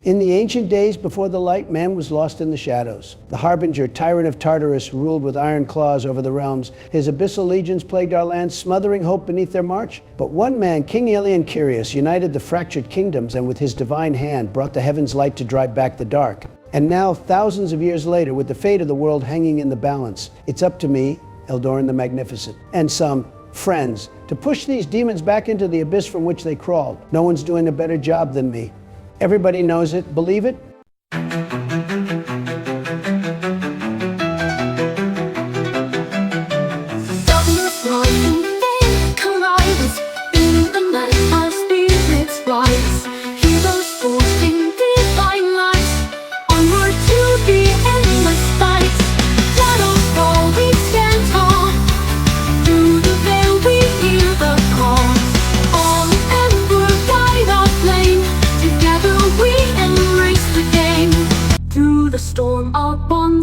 In the ancient days before the light, man was lost in the shadows. The Harbinger, tyrant of Tartarus, ruled with iron claws over the realms. His abyssal legions plagued our lands, smothering hope beneath their march. But one man, King Alien Curious, united the fractured kingdoms and with his divine hand brought the heavens' light to drive back the dark. And now, thousands of years later, with the fate of the world hanging in the balance, it's up to me, Eldoran the Magnificent, and some friends, to push these demons back into the abyss from which they crawled. No one's doing a better job than me. Everybody knows it. Believe it?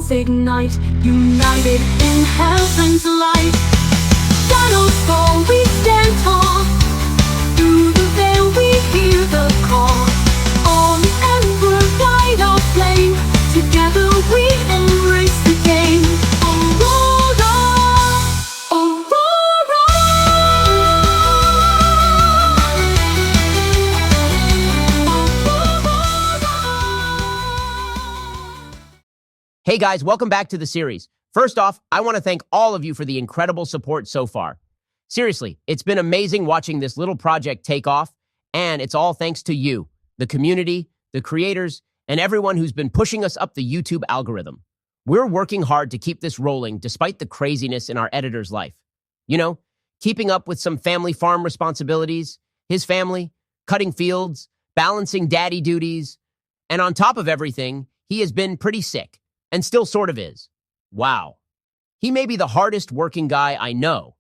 Ignite, united in heaven's light. Shadows fall, we stand tall. Through the veil we hear the call. On ember light our flame. Together we embrace the game. Aurora, Aurora. Hey guys, welcome back to the series. First off, I want to thank all of you for the incredible support so far. Seriously, it's been amazing watching this little project take off, and it's all thanks to you, the community, the creators, and everyone who's been pushing us up the YouTube algorithm. We're working hard to keep this rolling despite the craziness in our editor's life. You know, keeping up with some family farm responsibilities, his family, cutting fields, balancing daddy duties, and on top of everything, he has been pretty sick. And still sort of is. Wow. He may be the hardest working guy I know.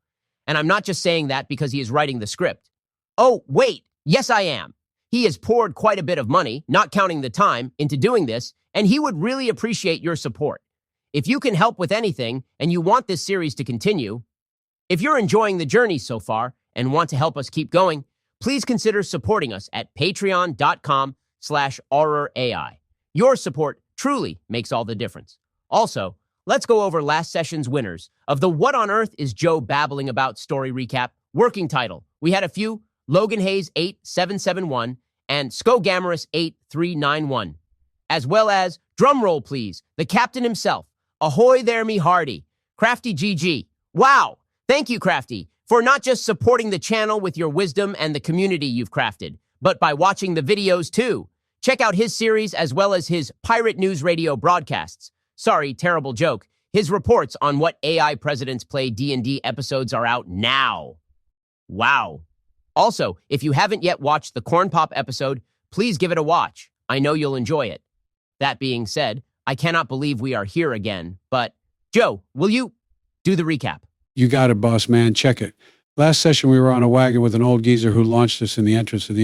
And I'm not just saying that because he is writing the script. Oh, wait. Yes, I am. He has poured quite a bit of money, not counting the time, into doing this, and he would really appreciate your support. If you can help with anything and you want this series to continue, if you're enjoying the journey so far and want to help us keep going, please consider supporting us at patreon.com/horrorai. Your support truly makes all the difference. Also, let's go over last session's winners of the What on Earth is Joe Babbling About story recap. Working title. We had a few: Logan Hayes 8771 and Skogamerus 8391. As well as, drumroll please, the captain himself. Ahoy there me hearty. Crafty GG. Wow! Thank you, Crafty, for not just supporting the channel with your wisdom and the community you've crafted, but by watching the videos too. Check out his series as well as his Pirate News Radio broadcasts. Sorry, terrible joke. His reports on what AI presidents play D&D episodes are out now. Wow. Also, if you haven't yet watched the Corn Pop episode, please give it a watch. I know you'll enjoy it. That being said, I cannot believe we are here again, but Joe, will you do the recap? You got it, boss man. Check it. Last session, we were on a wagon with an old geezer who launched us in the entrance of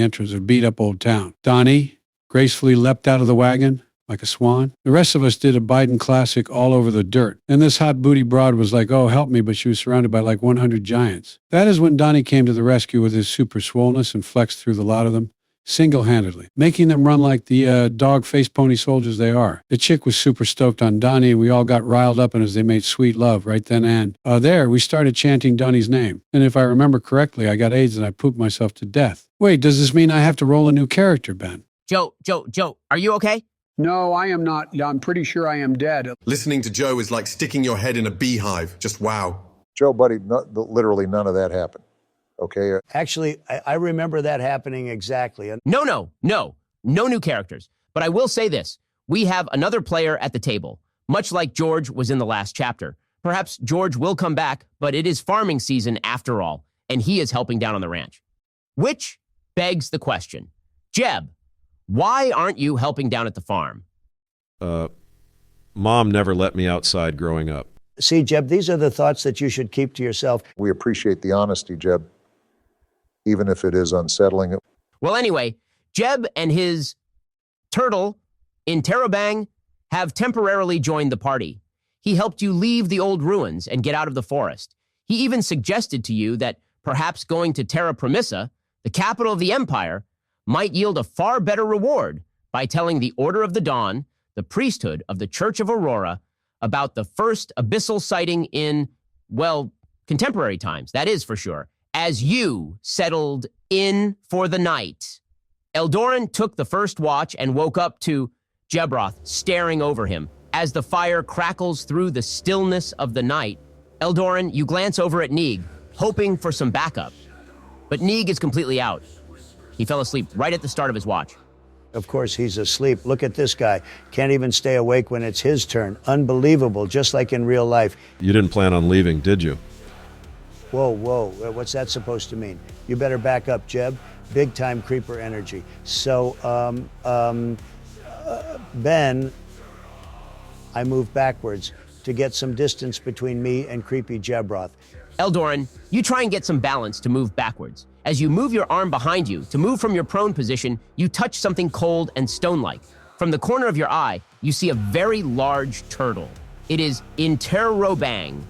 beat-up old town. Donnie gracefully leapt out of the wagon like a swan. The rest of us did a Biden classic all over the dirt. And this hot booty broad was like, oh, help me, but she was surrounded by like 100 giants. That is when Donnie came to the rescue with his super swollenness and flexed through the lot of them, single-handedly, making them run like the dog-faced pony soldiers they are. The chick was super stoked on Donnie, and we all got riled up and as they made sweet love right then and there, we started chanting Donnie's name. And if I remember correctly, I got AIDS and I pooped myself to death. Wait, does this mean I have to roll a new character, Ben? Joe, are you okay? No, I am not. I'm pretty sure I am dead. Listening to Joe is like sticking your head in a beehive. Just wow. Joe, buddy, literally none of that happened. Okay? Actually, I remember that happening exactly. No new characters. But I will say this. We have another player at the table, much like George was in the last chapter. Perhaps George will come back, but it is farming season after all, and he is helping down on the ranch. Which begs the question. Jeb, why aren't you helping down at the farm? Mom never let me outside growing up. See, Jeb, these are the thoughts that you should keep to yourself. We appreciate the honesty, Jeb, even if it is unsettling. Well, anyway, Jeb and his turtle in Terra have temporarily joined the party. He helped you leave the old ruins and get out of the forest. He even suggested to you that perhaps going to Terra Promissa, the capital of the empire, might yield a far better reward by telling the Order of the Dawn, the priesthood of the Church of Aurora, about the first abyssal sighting in, well, contemporary times, that is for sure, as you settled in for the night. Eldoran took the first watch and woke up to Jebroth staring over him. As the fire crackles through the stillness of the night, Eldoran, you glance over at Neeg, hoping for some backup. But Neeg is completely out. He fell asleep right at the start of his watch. Of course, he's asleep. Look at this guy. Can't even stay awake when it's his turn. Unbelievable, just like in real life. You didn't plan on leaving, did you? Whoa, whoa, what's that supposed to mean? You better back up, Jeb. Big time creeper energy. So, Ben, I move backwards to get some distance between me and creepy Jebroth. Eldoran, you try and get some balance to move backwards. As you move your arm behind you to move from your prone position, you touch something cold and stone-like. From the corner of your eye, you see a very large turtle. It is Interrobang,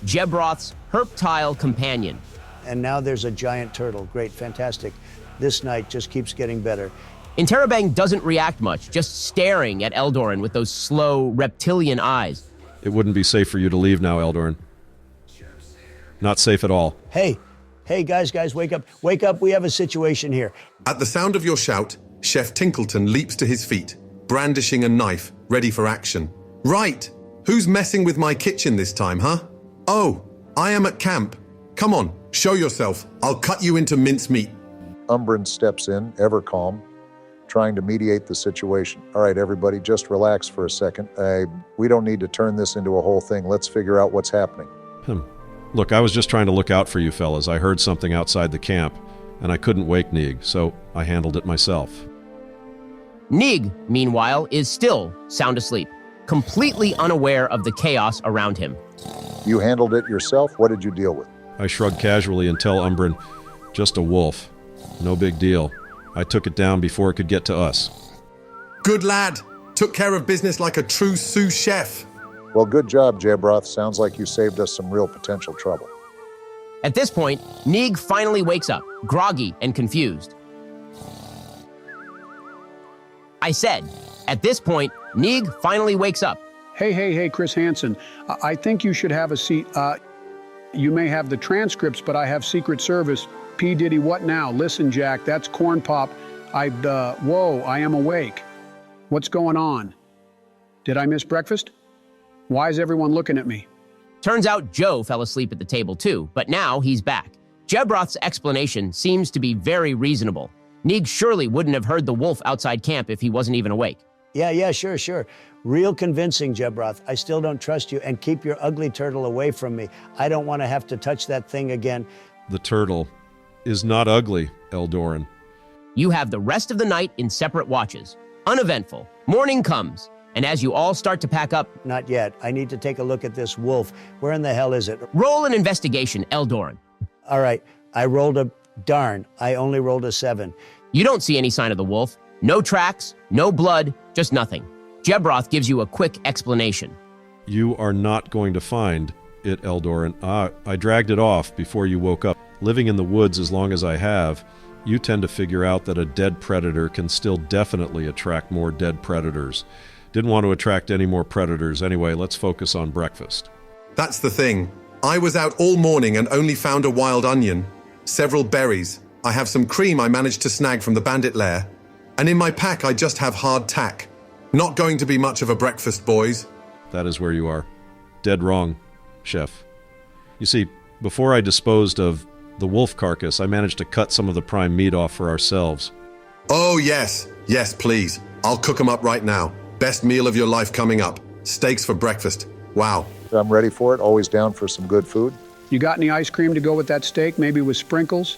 Jebroth's herptile companion. And now there's a giant turtle. Great, fantastic. This night just keeps getting better. Interrobang doesn't react much, just staring at Eldoran with those slow, reptilian eyes. It wouldn't be safe for you to leave now, Eldoran. Not safe at all. Hey, guys, wake up. Wake up, we have a situation here. At the sound of your shout, Chef Tinkleton leaps to his feet, brandishing a knife, ready for action. Right! Who's messing with my kitchen this time, huh? Oh, I am at camp. Come on, show yourself. I'll cut you into mincemeat. Umbrin steps in, ever calm, trying to mediate the situation. All right, everybody, just relax for a second. We don't need to turn this into a whole thing. Let's figure out what's happening. Look, I was just trying to look out for you fellas. I heard something outside the camp, and I couldn't wake Neeg, so I handled it myself. Neeg, meanwhile, is still sound asleep, completely unaware of the chaos around him. You handled it yourself? What did you deal with? I shrugged casually and tell Umbrin, just a wolf. No big deal. I took it down before it could get to us. Good lad. Took care of business like a true sous chef. Well, good job, Jebroth. Sounds like you saved us some real potential trouble. At this point, Neeg finally wakes up, groggy and confused. I said, at this point, Neeg finally wakes up. Hey, Chris Hansen. I think you should have a seat. You may have the transcripts, but I have Secret Service. P. Diddy, what now? Listen, Jack, that's Corn Pop. Whoa, I am awake. What's going on? Did I miss breakfast? Why is everyone looking at me? Turns out Joe fell asleep at the table too, but now he's back. Jebroth's explanation seems to be very reasonable. Neeg surely wouldn't have heard the wolf outside camp if he wasn't even awake. Yeah, sure. Real convincing, Jebroth. I still don't trust you, and keep your ugly turtle away from me. I don't want to have to touch that thing again. The turtle is not ugly, Eldoran. You have the rest of the night in separate watches. Uneventful. Morning comes, and as you all start to pack up... Not yet. I need to take a look at this wolf. Where in the hell is it? Roll an investigation, Eldoran. All right, I rolled a... Darn, I only rolled a 7. You don't see any sign of the wolf. No tracks, no blood, just nothing. Jebroth gives you a quick explanation. You are not going to find it, Eldoran. I dragged it off before you woke up. Living in the woods as long as I have, you tend to figure out that a dead predator can still definitely attract more dead predators. Didn't want to attract any more predators. Anyway, let's focus on breakfast. That's the thing. I was out all morning and only found a wild onion, several berries. I have some cream I managed to snag from the bandit lair. And in my pack, I just have hard tack. Not going to be much of a breakfast, boys. That is where you are. Dead wrong, Chef. You see, before I disposed of the wolf carcass, I managed to cut some of the prime meat off for ourselves. Oh, yes, please. I'll cook them up right now. Best meal of your life coming up. Steaks for breakfast. Wow. I'm ready for it. Always down for some good food. You got any ice cream to go with that steak, maybe with sprinkles?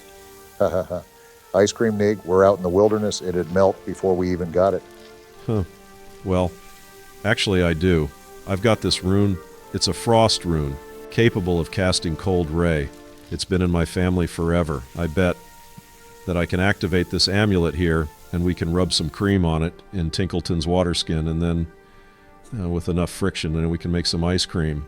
Ice cream, Nig. We're out in the wilderness. It'd melt before we even got it. Well, actually I do. I've got this rune. It's a frost rune, capable of casting cold ray. It's been in my family forever. I bet that I can activate this amulet here, and we can rub some cream on it in Tinkleton's water skin, and then, with enough friction, then we can make some ice cream.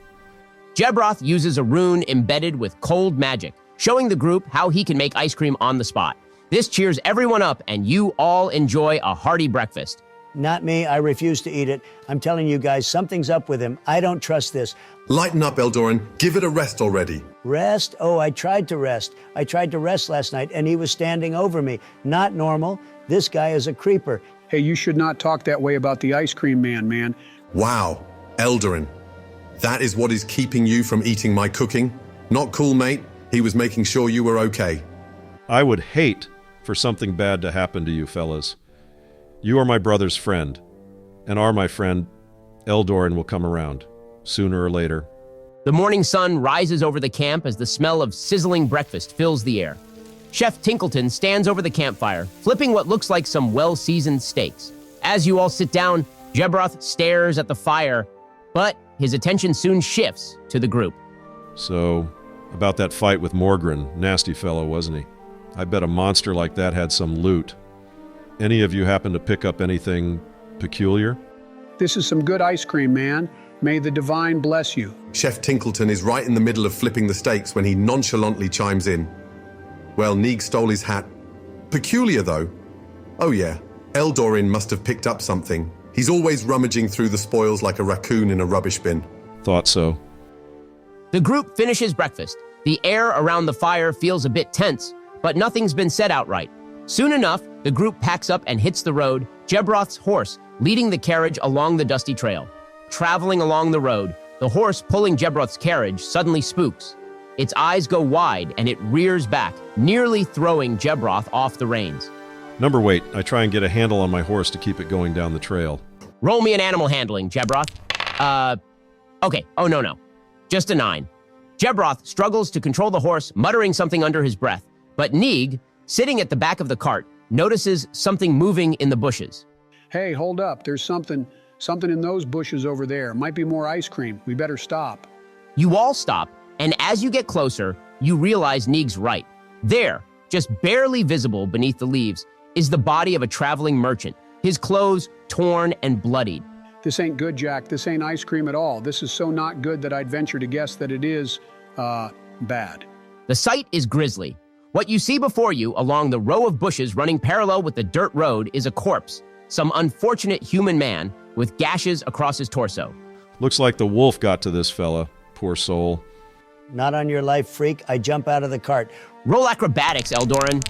Jebroth uses a rune embedded with cold magic, showing the group how he can make ice cream on the spot. This cheers everyone up, and you all enjoy a hearty breakfast. Not me. I refuse to eat it. I'm telling you guys, something's up with him. I don't trust this. Lighten up, Eldoran. Give it a rest already. Rest? Oh, I tried to rest. I tried to rest last night, and he was standing over me. Not normal. This guy is a creeper. Hey, you should not talk that way about the ice cream man. Wow, Eldoran. That is what is keeping you from eating my cooking? Not cool, mate. He was making sure you were okay. I would hate for something bad to happen to you, fellas. You are my brother's friend, and are my friend, Eldoran will come around, sooner or later. The morning sun rises over the camp as the smell of sizzling breakfast fills the air. Chef Tinkleton stands over the campfire, flipping what looks like some well-seasoned steaks. As you all sit down, Jebroth stares at the fire, but his attention soon shifts to the group. So, about that fight with Morgren, nasty fellow, wasn't he? I bet a monster like that had some loot. Any of you happen to pick up anything peculiar? This is some good ice cream, man. May the divine bless you. Chef Tinkleton is right in the middle of flipping the steaks when he nonchalantly chimes in. Well, Neeg stole his hat. Peculiar, though. Oh yeah, Eldoran must have picked up something. He's always rummaging through the spoils like a raccoon in a rubbish bin. Thought so. The group finishes breakfast. The air around the fire feels a bit tense, but nothing's been said outright. Soon enough, the group packs up and hits the road, Jebroth's horse leading the carriage along the dusty trail. Traveling along the road, the horse pulling Jebroth's carriage suddenly spooks. Its eyes go wide and it rears back, nearly throwing Jebroth off the reins. Number wait, I try and get a handle on my horse to keep it going down the trail. Roll me an animal handling, Jebroth. Okay, oh no. Just a 9. Jebroth struggles to control the horse, muttering something under his breath, but Neeg, sitting at the back of the cart, notices something moving in the bushes. Hey, hold up. There's something in those bushes over there. Might be more ice cream. We better stop. You all stop, and as you get closer, you realize Neeg's right. There, just barely visible beneath the leaves, is the body of a traveling merchant, his clothes torn and bloodied. This ain't good, Jack. This ain't ice cream at all. This is so not good that I'd venture to guess that it is, bad. The sight is grisly. What you see before you along the row of bushes running parallel with the dirt road is a corpse, some unfortunate human man with gashes across his torso. Looks like the wolf got to this fella. Poor soul. Not on your life, freak. I jump out of the cart. Roll acrobatics, Eldoran.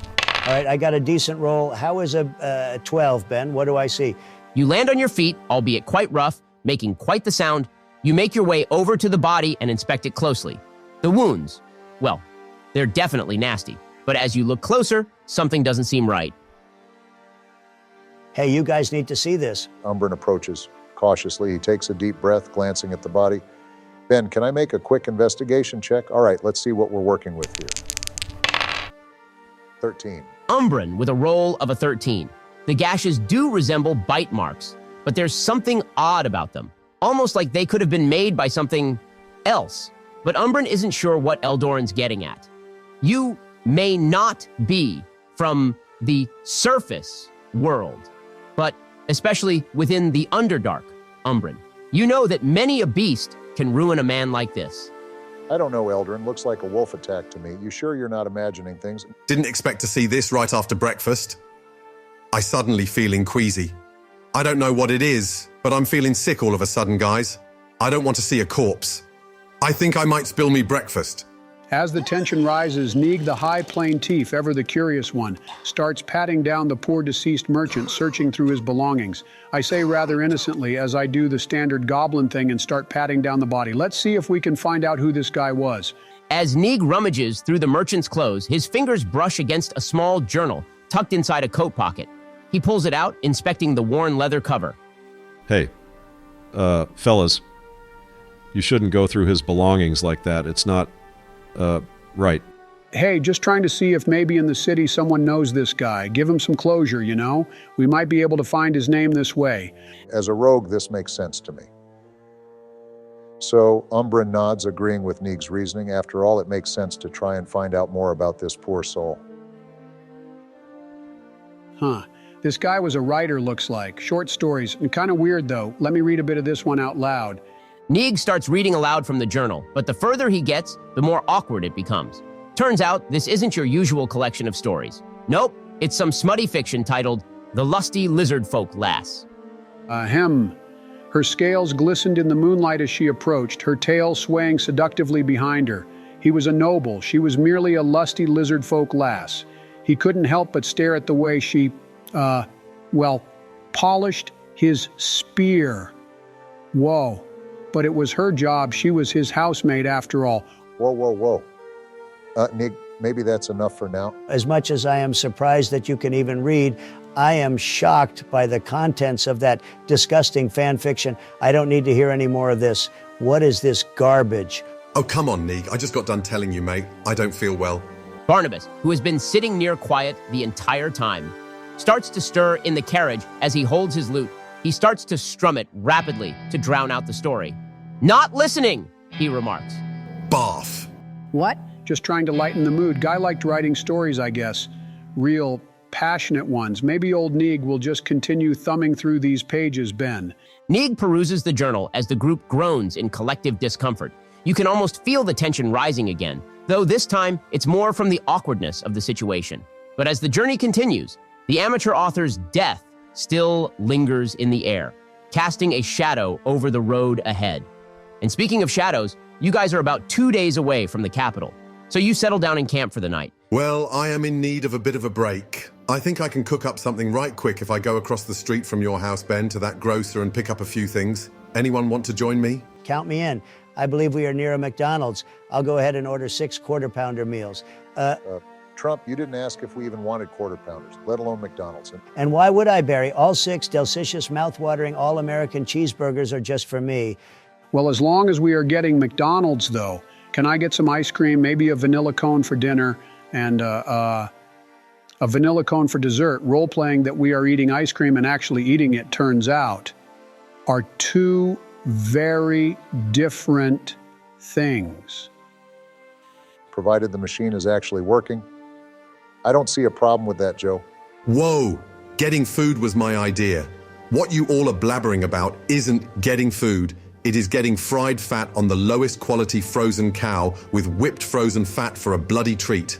All right, I got a decent roll. How is a 12, Ben? What do I see? You land on your feet, albeit quite rough, making quite the sound. You make your way over to the body and inspect it closely. The wounds, well, they're definitely nasty. But as you look closer, something doesn't seem right. Hey, you guys need to see this. Umbrin approaches cautiously. He takes a deep breath, glancing at the body. Ben, can I make a quick investigation check? All right, let's see what we're working with here. 13. Umbrin with a roll of a 13. The gashes do resemble bite marks, but there's something odd about them, almost like they could have been made by something else. But Umbrin isn't sure what Eldoran's getting at. You may not be from the surface world, but especially within the Underdark, Umbrin. You know that many a beast can ruin a man like this. I don't know, Eldrin. Looks like a wolf attack to me. You sure you're not imagining things? Didn't expect to see this right after breakfast. I suddenly feeling queasy. I don't know what it is, but I'm feeling sick all of a sudden, guys. I don't want to see a corpse. I think I might spill me breakfast. As the tension rises, Neeg, the high plain thief, ever the curious one, starts patting down the poor deceased merchant, searching through his belongings. I say rather innocently, as I do the standard goblin thing and start patting down the body. Let's see if we can find out who this guy was. As Neeg rummages through the merchant's clothes, his fingers brush against a small journal tucked inside a coat pocket. He pulls it out, inspecting the worn leather cover. Hey, fellas, you shouldn't go through his belongings like that. It's not, right. Hey, just trying to see if maybe in the city someone knows this guy. Give him some closure, you know? We might be able to find his name this way. As a rogue, this makes sense to me. So, Umbrin nods, agreeing with Neeg's reasoning. After all, it makes sense to try and find out more about this poor soul. Huh. This guy was a writer, looks like. Short stories, and kind of weird, though. Let me read a bit of this one out loud. Neeg starts reading aloud from the journal, but the further he gets, the more awkward it becomes. Turns out, this isn't your usual collection of stories. Nope, it's some smutty fiction titled The Lusty Lizard Folk Lass. Ahem. Her scales glistened in the moonlight as she approached, her tail swaying seductively behind her. He was a noble. She was merely a lusty lizard folk lass. He couldn't help but stare at the way she, polished his spear. Whoa. But it was her job. She was his housemaid after all. Whoa. Nick, maybe that's enough for now. As much as I am surprised that you can even read, I am shocked by the contents of that disgusting fan fiction. I don't need to hear any more of this. What is this garbage? Oh, come on, Neeg. I just got done telling you, mate. I don't feel well. Barnabas, who has been sitting near quiet the entire time, starts to stir in the carriage as he holds his lute. He starts to strum it rapidly to drown out the story. Not listening, he remarks. Barf. What? Just trying to lighten the mood. Guy liked writing stories, I guess. Real, passionate ones. Maybe old Neeg will just continue thumbing through these pages, Ben. Neeg peruses the journal as the group groans in collective discomfort. You can almost feel the tension rising again, though this time it's more from the awkwardness of the situation. But as the journey continues, the amateur author's death still lingers in the air, casting a shadow over the road ahead. And speaking of shadows, you guys are about 2 days away from the capital, so you settle down in camp for the night. Well, I am in need of a bit of a break. I think I can cook up something right quick if I go across the street from your house, Ben, to that grocer and pick up a few things. Anyone want to join me? Count me in. I believe we are near a McDonald's. I'll go ahead and order 6 quarter-pounder meals. Trump, you didn't ask if we even wanted quarter pounders, let alone McDonald's. And why would I, Barry? All 6 delicious, mouth-watering, all-American cheeseburgers are just for me. Well, as long as we are getting McDonald's, though, can I get some ice cream, maybe a vanilla cone for dinner, and a vanilla cone for dessert? Role-playing that we are eating ice cream and actually eating it, turns out, are 2 very different things. Provided the machine is actually working. I don't see a problem with that, Joe. Whoa! Getting food was my idea. What you all are blabbering about isn't getting food. It is getting fried fat on the lowest quality frozen cow with whipped frozen fat for a bloody treat.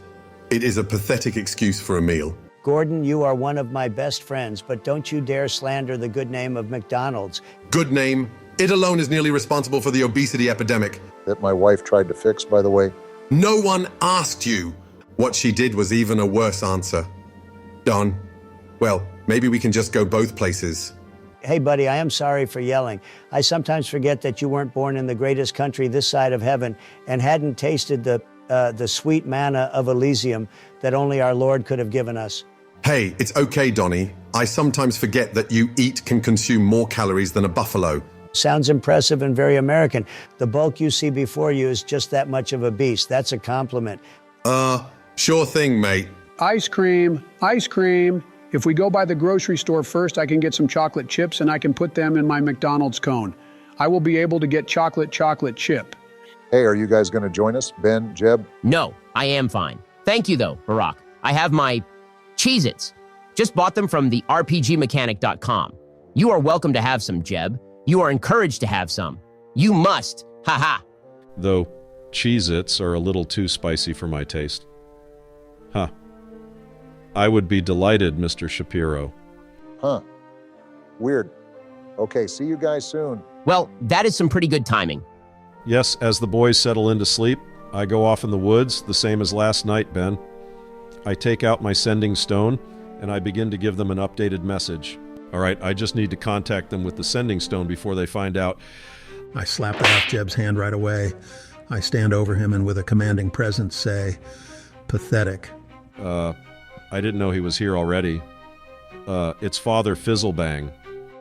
It is a pathetic excuse for a meal. Gordon, you are one of my best friends, but don't you dare slander the good name of McDonald's. Good name. It alone is nearly responsible for the obesity epidemic. That my wife tried to fix, by the way. No one asked you. What she did was even a worse answer. Don, well, maybe we can just go both places. Hey, buddy, I am sorry for yelling. I sometimes forget that you weren't born in the greatest country this side of heaven and hadn't tasted the sweet manna of Elysium that only our Lord could have given us. Hey, it's okay, Donnie. I sometimes forget that you can consume more calories than a buffalo. Sounds impressive and very American. The bulk you see before you is just that much of a beast. That's a compliment. Sure thing, mate. Ice cream, ice cream. If we go by the grocery store first, I can get some chocolate chips and I can put them in my McDonald's cone. I will be able to get chocolate chip. Hey, are you guys going to join us? Ben, Jeb? No, I am fine. Thank you, though, Barack. I have my Cheez-Its. Just bought them from the RPGmechanic.com. You are welcome to have some, Jeb. You are encouraged to have some. You must. Ha-ha. Though Cheez-Its are a little too spicy for my taste. Huh. I would be delighted, Mr. Shapiro. Huh. Weird. Okay, see you guys soon. Well, that is some pretty good timing. Yes, as the boys settle into sleep, I go off in the woods, the same as last night, Ben. I take out my sending stone, and I begin to give them an updated message. All right, I just need to contact them with the sending stone before they find out. I slap it off Jeb's hand right away. I stand over him and with a commanding presence say, "Pathetic." I didn't know he was here already. It's Father Fizzlebang.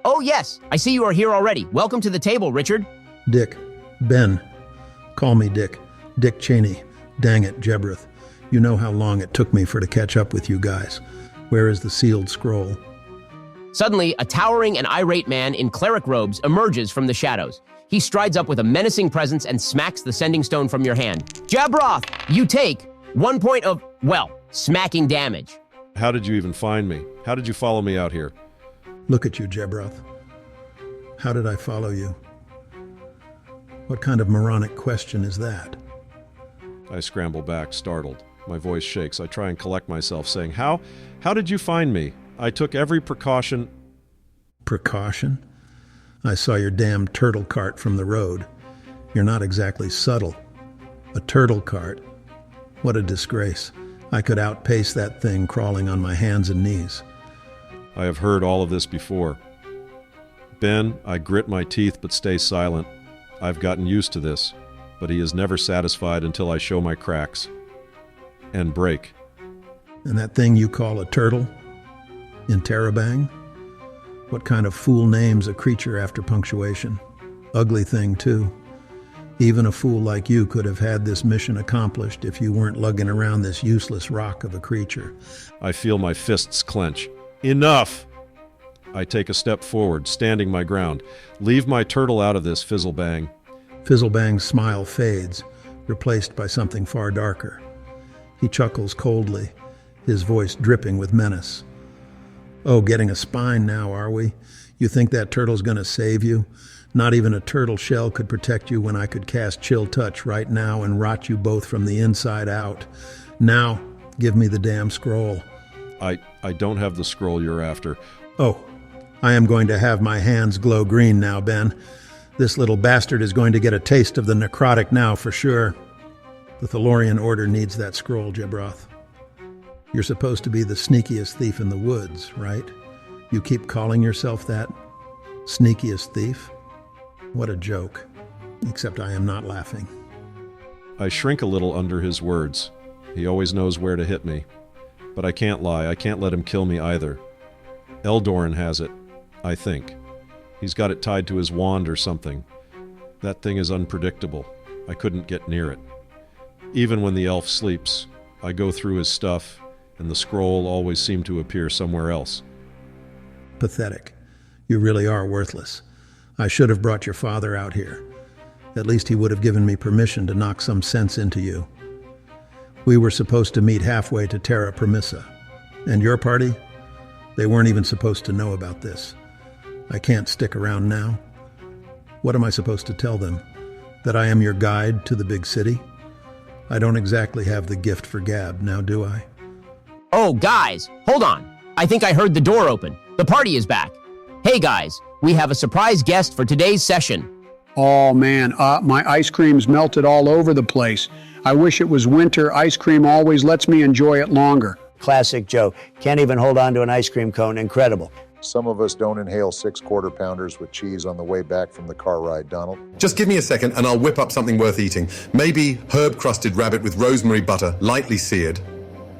Oh, yes. I see you are here already. Welcome to the table, Richard. Dick. Ben. Call me Dick. Dick Cheney. Dang it, Jebroth. You know how long it took me to catch up with you guys. Where is the sealed scroll? Suddenly, a towering and irate man in cleric robes emerges from the shadows. He strides up with a menacing presence and smacks the sending stone from your hand. Jebroth, you take 1 point of, smacking damage. How did you even find me? How did you follow me out here? Look at you, Jebroth. How did I follow you? What kind of moronic question is that? I scramble back, startled. My voice shakes. I try and collect myself, saying, How did you find me? I took every precaution. Precaution? I saw your damn turtle cart from the road. You're not exactly subtle. A turtle cart? What a disgrace. I could outpace that thing crawling on my hands and knees. I have heard all of this before. Ben, I grit my teeth but stay silent. I've gotten used to this, but he is never satisfied until I show my cracks. And break. And that thing you call a turtle? In Terra? What kind of fool names a creature after punctuation? Ugly thing, too. Even a fool like you could have had this mission accomplished if you weren't lugging around this useless rock of a creature. I feel my fists clench. Enough! I take a step forward, standing my ground. Leave my turtle out of this, Fizzlebang. Fizzlebang's smile fades, replaced by something far darker. He chuckles coldly, his voice dripping with menace. Oh, getting a spine now, are we? You think that turtle's gonna save you? Not even a turtle shell could protect you when I could cast Chill Touch right now and rot you both from the inside out. Now, give me the damn scroll. I don't have the scroll you're after. Oh, I am going to have my hands glow green now, Ben. This little bastard is going to get a taste of the necrotic now for sure. The Thalorian Order needs that scroll, Jebroth. You're supposed to be the sneakiest thief in the woods, right? You keep calling yourself that? Sneakiest thief? What a joke. Except I am not laughing. I shrink a little under his words. He always knows where to hit me. But I can't lie, I can't let him kill me either. Eldoran has it, I think. He's got it tied to his wand or something. That thing is unpredictable. I couldn't get near it. Even when the elf sleeps, I go through his stuff, and the scroll always seemed to appear somewhere else. Pathetic. You really are worthless. I should have brought your father out here. At least he would have given me permission to knock some sense into you. We were supposed to meet halfway to Terra Promissa. And your party? They weren't even supposed to know about this. I can't stick around now. What am I supposed to tell them? That I am your guide to the big city? I don't exactly have the gift for gab, now do I? Oh, guys, hold on. I think I heard the door open. The party is back. Hey, guys, we have a surprise guest for today's session. Oh man, my ice cream's melted all over the place. I wish it was winter. Ice cream always lets me enjoy it longer. Classic Joe. Can't even hold on to an ice cream cone. Incredible. Some of us don't inhale 6 quarter-pounders with cheese on the way back from the car ride, Donald. Just give me a second and I'll whip up something worth eating. Maybe herb-crusted rabbit with rosemary butter, lightly seared.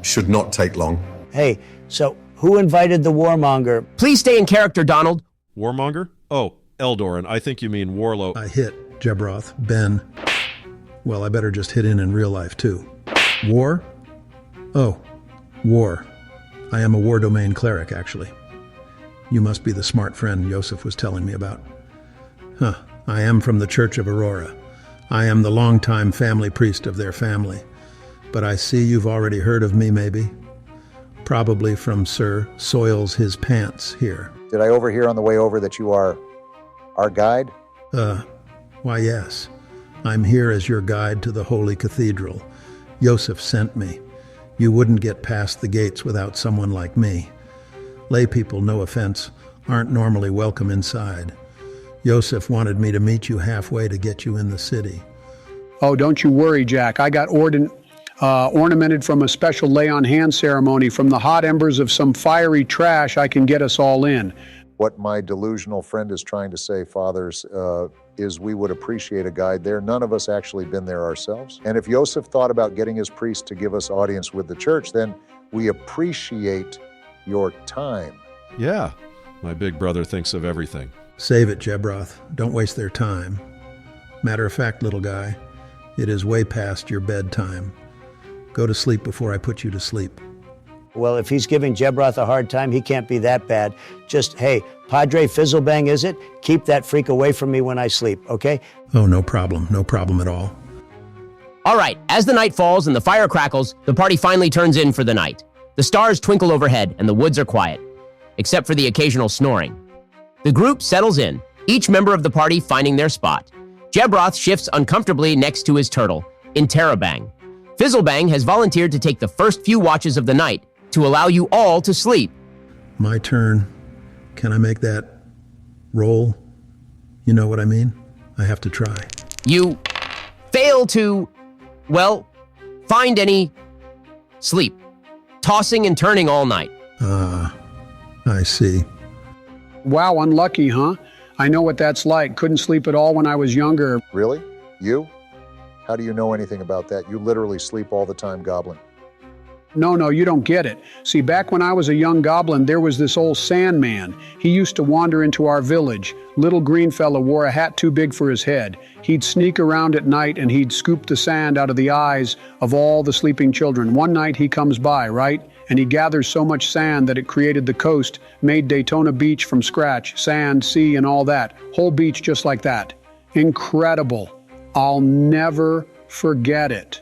Should not take long. Hey, so who invited the warmonger? Please stay in character, Donald. Warmonger? Oh, Eldoran. I think you mean Warlow. I hit Jebroth, Ben. Well, I better just hit in real life, too. War? Oh, war. I am a war domain cleric, actually. You must be the smart friend Yosef was telling me about. Huh. I am from the Church of Aurora. I am the longtime family priest of their family. But I see you've already heard of me, maybe? Probably from Sir Soils His Pants here. Did I overhear on the way over that you are our guide? Why yes. I'm here as your guide to the Holy Cathedral. Yosef sent me. You wouldn't get past the gates without someone like me. Lay people, no offense, aren't normally welcome inside. Yosef wanted me to meet you halfway to get you in the city. Oh, don't you worry, Jack. I got ornamented from a special lay-on-hand ceremony. From the hot embers of some fiery trash, I can get us all in. What my delusional friend is trying to say, fathers, is we would appreciate a guide there. None of us actually been there ourselves. And if Yosef thought about getting his priest to give us audience with the church, then we appreciate your time. Yeah, my big brother thinks of everything. Save it, Jebroth. Don't waste their time. Matter of fact, little guy, it is way past your bedtime. Go to sleep before I put you to sleep. Well, if he's giving Jebroth a hard time, he can't be that bad. Just, hey, Padre Fizzlebang, is it? Keep that freak away from me when I sleep, okay? Oh, no problem. No problem at all. All right, as the night falls and the fire crackles, the party finally turns in for the night. The stars twinkle overhead and the woods are quiet, except for the occasional snoring. The group settles in, each member of the party finding their spot. Jebroth shifts uncomfortably next to his turtle, in Terrabang. Fizzlebang has volunteered to take the first few watches of the night to allow you all to sleep. My turn. Can I make that roll? You know what I mean? I have to try. You fail to, well, find any sleep, tossing and turning all night. I see. Wow, unlucky, huh? I know what that's like. Couldn't sleep at all when I was younger. Really? You? How do you know anything about that? You literally sleep all the time, Goblin. No, you don't get it. See, back when I was a young goblin, there was this old Sandman. He used to wander into our village. Little green fella wore a hat too big for his head. He'd sneak around at night and he'd scoop the sand out of the eyes of all the sleeping children. One night he comes by, right? And he gathers so much sand that it created the coast, made Daytona Beach from scratch, sand, sea, and all that. Whole beach just like that. Incredible. I'll never forget it.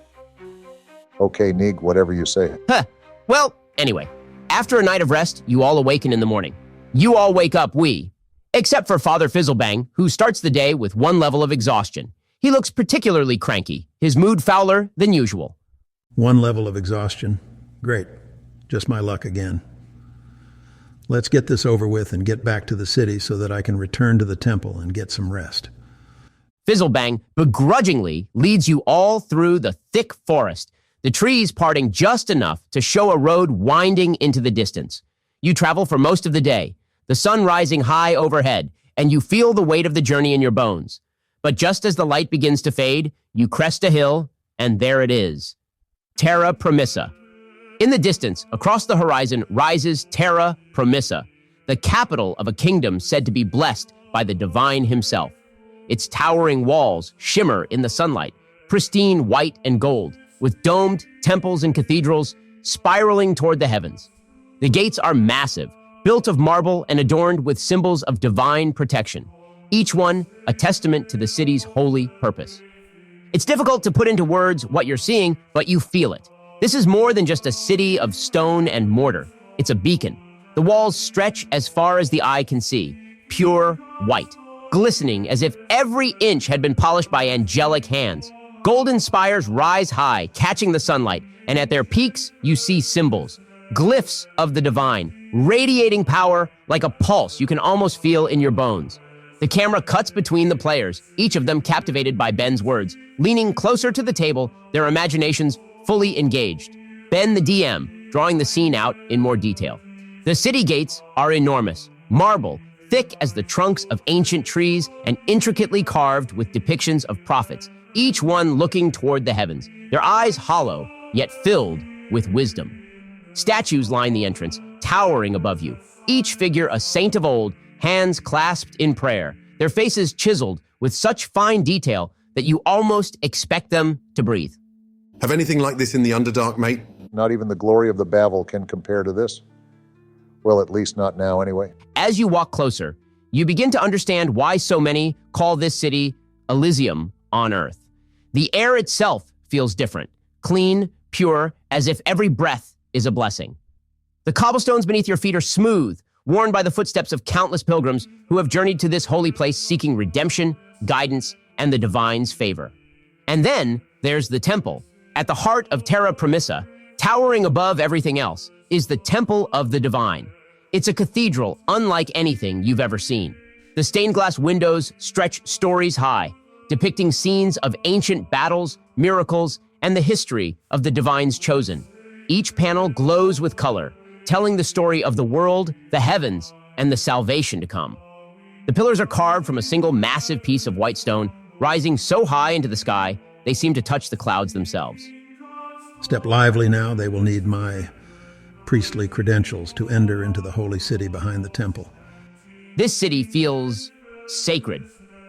Okay, Neeg, whatever you say. Huh. Well, anyway, after a night of rest, you all awaken in the morning. You all wake up, except for Father Fizzlebang, who starts the day with one level of exhaustion. He looks particularly cranky, his mood fouler than usual. One level of exhaustion. Great. Just my luck again. Let's get this over with and get back to the city so that I can return to the temple and get some rest. Fizzlebang begrudgingly leads you all through the thick forest, the trees parting just enough to show a road winding into the distance. You travel for most of the day, the sun rising high overhead, and you feel the weight of the journey in your bones. But just as the light begins to fade, you crest a hill, and there it is. Terra Promissa. In the distance, across the horizon, rises Terra Promissa, the capital of a kingdom said to be blessed by the divine himself. Its towering walls shimmer in the sunlight, pristine white and gold, with domed temples and cathedrals spiraling toward the heavens. The gates are massive, built of marble and adorned with symbols of divine protection, each one a testament to the city's holy purpose. It's difficult to put into words what you're seeing, but you feel it. This is more than just a city of stone and mortar. It's a beacon. The walls stretch as far as the eye can see, pure white, glistening as if every inch had been polished by angelic hands. Golden spires rise high, catching the sunlight, and at their peaks, you see symbols, glyphs of the divine, radiating power like a pulse you can almost feel in your bones. The camera cuts between the players, each of them captivated by Ben's words, leaning closer to the table, their imaginations fully engaged. Ben, the DM, drawing the scene out in more detail. The city gates are enormous, marble, thick as the trunks of ancient trees and intricately carved with depictions of prophets, each one looking toward the heavens, their eyes hollow, yet filled with wisdom. Statues line the entrance, towering above you, each figure a saint of old, hands clasped in prayer, their faces chiseled with such fine detail that you almost expect them to breathe. Have anything like this in the Underdark, mate? Not even the glory of the Babel can compare to this. Well, at least not now, anyway. As you walk closer, you begin to understand why so many call this city Elysium on Earth. The air itself feels different, clean, pure, as if every breath is a blessing. The cobblestones beneath your feet are smooth, worn by the footsteps of countless pilgrims who have journeyed to this holy place seeking redemption, guidance, and the divine's favor. And then there's the temple. At the heart of Terra Promissa, towering above everything else, is the Temple of the Divine. It's a cathedral unlike anything you've ever seen. The stained glass windows stretch stories high, depicting scenes of ancient battles, miracles, and the history of the Divine's chosen. Each panel glows with color, telling the story of the world, the heavens, and the salvation to come. The pillars are carved from a single massive piece of white stone, rising so high into the sky, they seem to touch the clouds themselves. Step lively now, they will need my priestly credentials to enter into the holy city behind the temple. This city feels sacred,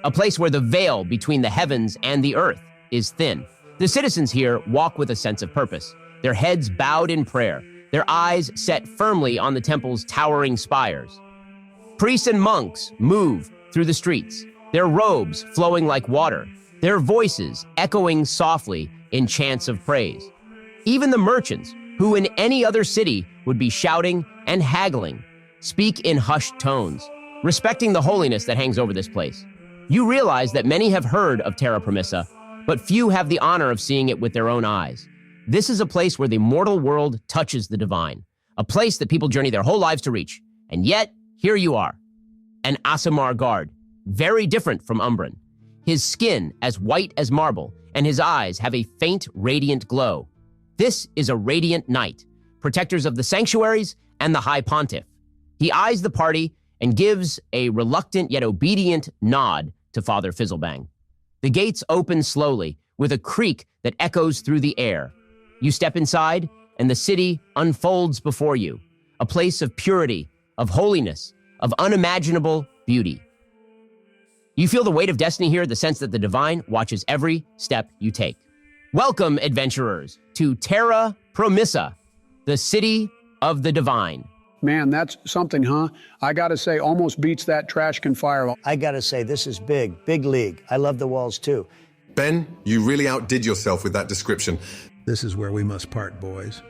a place where the veil between the heavens and the earth is thin. The citizens here walk with a sense of purpose, their heads bowed in prayer, their eyes set firmly on the temple's towering spires. Priests and monks move through the streets, their robes flowing like water, their voices echoing softly in chants of praise. Even the merchants, who in any other city would be shouting and haggling, speak in hushed tones, respecting the holiness that hangs over this place. You realize that many have heard of Terra Promissa, but few have the honor of seeing it with their own eyes. This is a place where the mortal world touches the divine, a place that people journey their whole lives to reach. And yet, here you are, an Aasimar guard. very different from Umbran. His skin as white as marble, and his eyes have a faint, radiant glow. This is a radiant knight, protectors of the sanctuaries and the High Pontiff. He eyes the party and gives a reluctant yet obedient nod to Father Fizzlebang. The gates open slowly, with a creak that echoes through the air. You step inside, and the city unfolds before you, a place of purity, of holiness, of unimaginable beauty. You feel the weight of destiny here, the sense that the divine watches every step you take. Welcome, adventurers, to Terra, Promissa, the city of the divine. Man, that's something, huh? I gotta say, almost beats that trash can fire. I gotta say, this is big, big league. I love the walls too. Ben, you really outdid yourself with that description. This is where we must part, boys.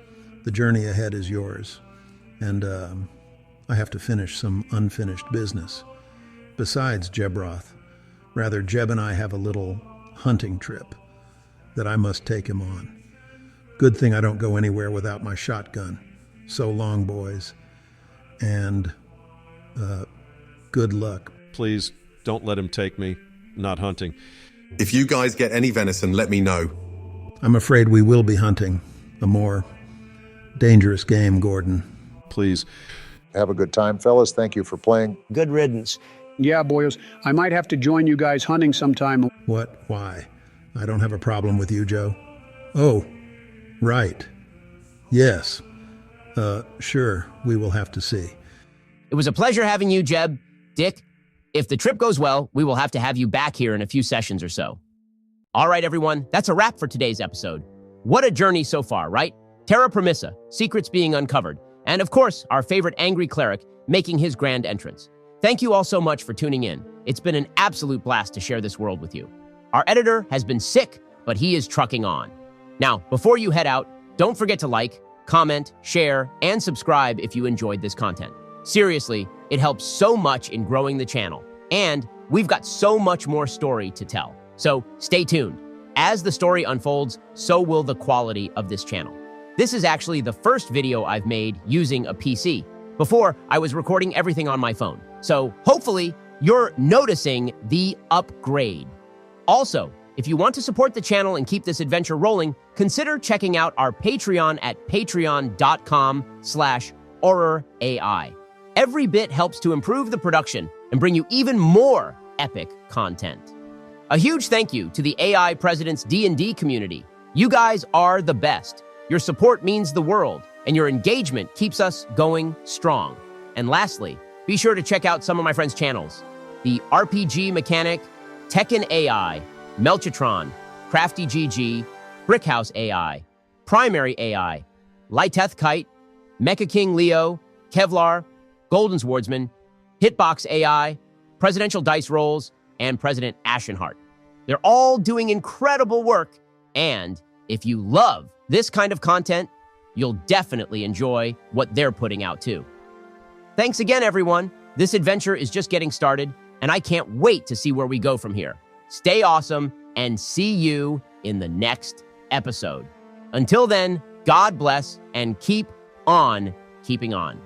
The journey ahead is yours. And I have to finish some unfinished business. Besides Jebroth, rather, Jeb and I have a little hunting trip that I must take him on. Good thing I don't go anywhere without my shotgun. So long, boys. And good luck. Please, don't let him take me. Not hunting. If you guys get any venison, let me know. I'm afraid we will be hunting a more dangerous game, Gordon. Please. Have a good time, fellas. Thank you for playing. Good riddance. Yeah, boyos, I might have to join you guys hunting sometime. What? Why? I don't have a problem with you, Joe. Oh, right. Yes. Sure, we will have to see. It was a pleasure having you, Jeb. Dick, if the trip goes well, we will have to have you back here in a few sessions or so. All right, everyone, that's a wrap for today's episode. What a journey so far, right? Terra Promissa, secrets being uncovered, and of course, our favorite angry cleric making his grand entrance. Thank you all so much for tuning in. It's been an absolute blast to share this world with you. Our editor has been sick, but he is trucking on. Now, before you head out, don't forget to like, comment, share, and subscribe if you enjoyed this content. Seriously, it helps so much in growing the channel, and we've got so much more story to tell. So stay tuned. As the story unfolds, so will the quality of this channel. This is actually the first video I've made using a PC. Before, I was recording everything on my phone. So hopefully, you're noticing the upgrade. Also, if you want to support the channel and keep this adventure rolling, consider checking out our Patreon at patreon.com/HorrorAI. Every bit helps to improve the production and bring you even more epic content. A huge thank you to the AI President's D&D community. You guys are the best. Your support means the world, and your engagement keeps us going strong. And lastly, be sure to check out some of my friends' channels. The RPG Mechanic, Tekken AI, Melchitron, Crafty GG, Brickhouse AI, Primary AI, Lighteth Kite, Mecha King Leo, Kevlar, Golden Swordsman, Hitbox AI, Presidential Dice Rolls, and President Ashenheart. They're all doing incredible work, and if you love this kind of content, you'll definitely enjoy what they're putting out too. Thanks again, everyone. This adventure is just getting started, and I can't wait to see where we go from here. Stay awesome, and see you in the next episode. Until then, God bless, and keep on keeping on.